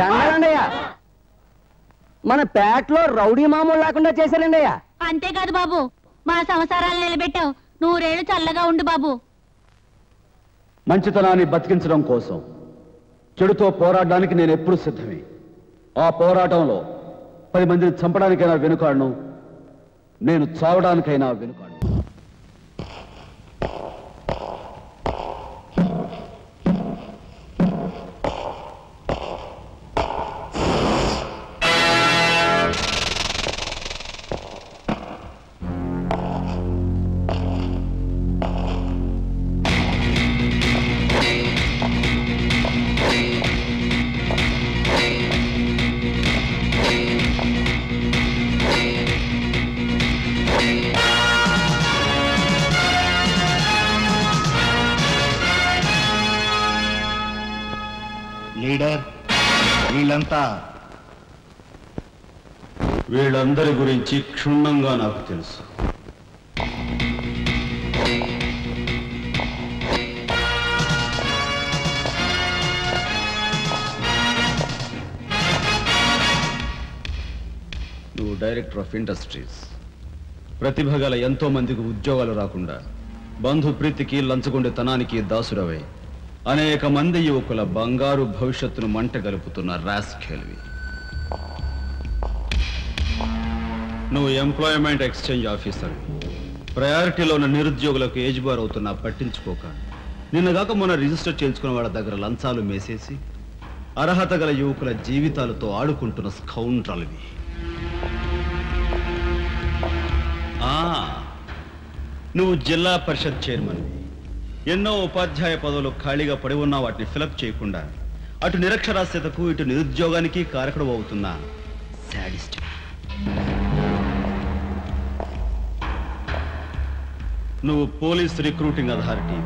దండాలండయ్యా మన పేటలో రౌడీ మామూలు లేకుండా చేశారండి అయ్యా. అంతేకాదు బాబు, మా సంసారాలు నిలబెట్టావు. 100 ఏళ్ళు చల్లగా ఉండు బాబు. మంచితనాన్ని బతికించడం కోసం చెడుతో పోరాడడానికి నేను ఎప్పుడు సిద్ధమే. ఆ పోరాటంలో 10 మందిని చంపడానికైనా వెనుకాడను, నేను చావడానికైనా వెనుకాడను. లీడర్, వీళ్ళందరి గురించి క్షుణ్ణంగా నాకు తెలుసు. నువ్వు డైరెక్టర్ ఆఫ్ ఇండస్ట్రీస్. ప్రతిభ గల ఎంతో మందికి ఉద్యోగాలు రాకుండా బంధు ప్రీతికి లంచగొండితనానికి దాసురవై అనేక మంది యువకుల బంగారు భవిష్యత్తును మంట గలుపుతున్న రాస్కెల్వి. నువ్వు ఎంప్లాయ్మెంట్ ఎక్స్చేంజ్ ఆఫీసర్. ప్రయారిటీలో ఉన్న నిరుద్యోగులకు ఏజ్ బార్ అవుతున్నా పట్టించుకోక నిన్నగాక మొన్న రిజిస్టర్ చేయించుకున్న వాళ్ళ దగ్గర లంచాలు మేసేసి అర్హత గల యువకుల జీవితాలతో ఆడుకుంటున్న స్కౌండ్రల్వి. నువ్వు జిల్లా పరిషత్ చైర్మన్వి. ఎన్నో ఉపాధ్యాయ పదవులు ఖాళీగా పడి ఉన్నా వాటిని ఫిలప్ చేయకుండా అటు నిరక్షరాస్యతకు ఇటు నిరుద్యోగానికి కారకుడు అవుతున్న శాడిస్ట్. నువ్వు పోలీస్ రిక్రూటింగ్ అథారిటీ.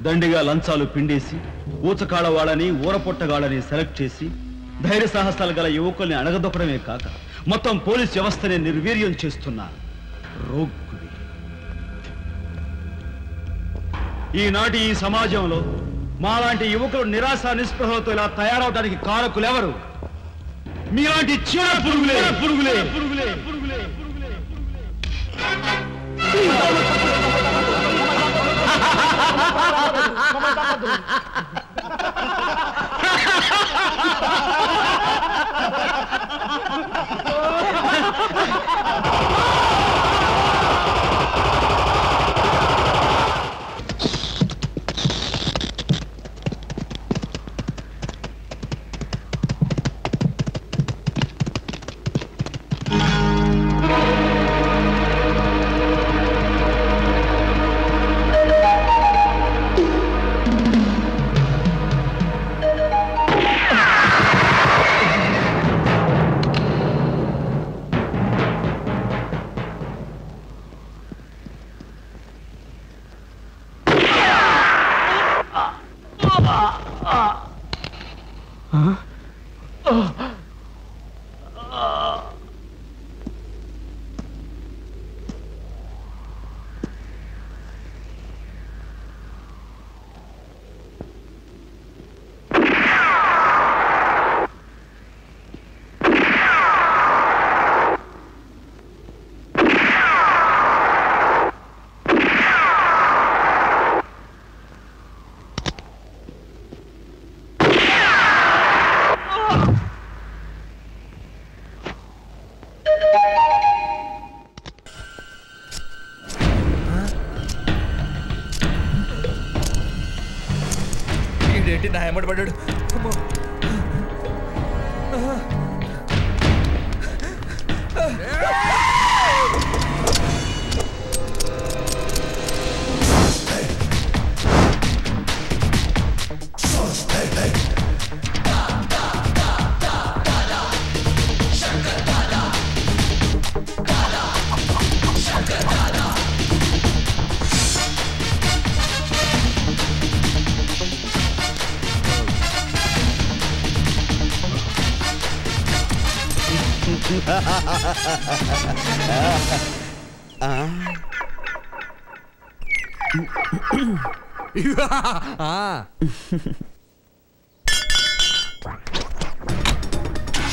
దండిగా లంచాలు పిండేసి ఊచకాడ వాళ్ళని ఊరపొట్టగాళ్ళని సెలెక్ట్ చేసి ధైర్య సాహసాలు గల యువకుల్ని అణగదొక్కడమే కాక మొత్తం పోలీస్ వ్యవస్థని నిర్వీర్యం చేస్తున్న రోగ్గువి. ఈనాటి ఈ సమాజంలో మాలాంటి యువకులు నిరాశ నిస్పృహలతో ఇలా తయారవడానికి కారకులెవరు? మీలాంటి చీడ పురుగులే పురుగులే పురుగులే పురుగులే పురుగులే. ఏంటి నా ఎమ్మడి పడ్డాడు?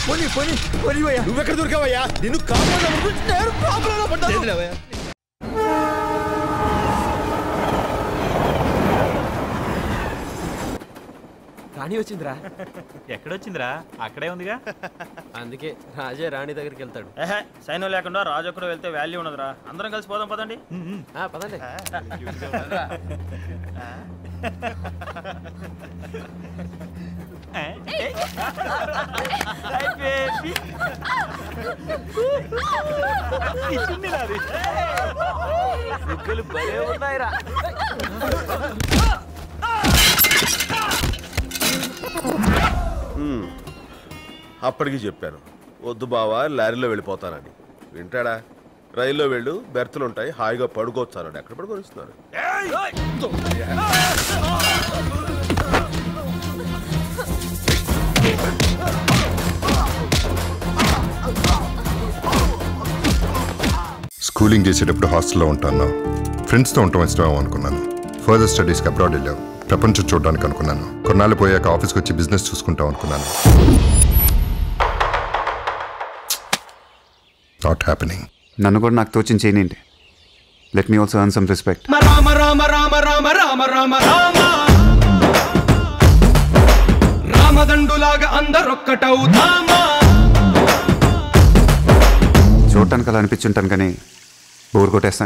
పోనీ పోనీ పోనీ భయ్యా. నువ్వెక్కడ దొరికావయ్యా? నిన్ను కాపాడాలి. రాణి వచ్చిందిరా. ఎక్కడొచ్చిందిరా? అక్కడే ఉందిగా. అందుకే రాజే రాణి దగ్గరికి వెళ్తాడు. సైన్యం లేకుండా రాజు ఒక్కడు వెళ్తే వాల్యూ ఉండదురా. అందరం కలిసి పోదాం పదండి. పదండి. భలే ఉన్నాయిరా. అప్పటికి చెప్పాను వద్దు బావా లారీలో వెళ్ళిపోతానని. వింటాడా? రైల్లో వెళ్ళు, బెర్తులు ఉంటాయి, హాయిగా పడుకోవచ్చు అన్నాడు. ఎక్కడ పడుకొనిస్తున్నారు? స్కూలింగ్ చేసేటప్పుడు హాస్టల్లో ఉంటాను. ఫ్రెండ్స్తో ఉండటం ఇష్టం అనుకున్నాను. ఫర్దర్ స్టడీస్కి అబ్రాడ్ వెళ్ళావు. ప్రపంచం చూడడానికి అనుకున్నాను. కొన్నాళ్ళు పోయాక ఆఫీస్కి వచ్చి బిజినెస్ చూసుకుంటాం అనుకున్నాను. Not happening. నన్ను కూడా నాకు తోచిన చేయనండి. Let me also earn some respect. Rama Rama Rama Rama Rama Rama Rama రామదండులాగా అందరొక్కటవుతామా. చూడటానికి అలా అనిపించుంటాను కానీ బోర్ కొట్టేస్తాను.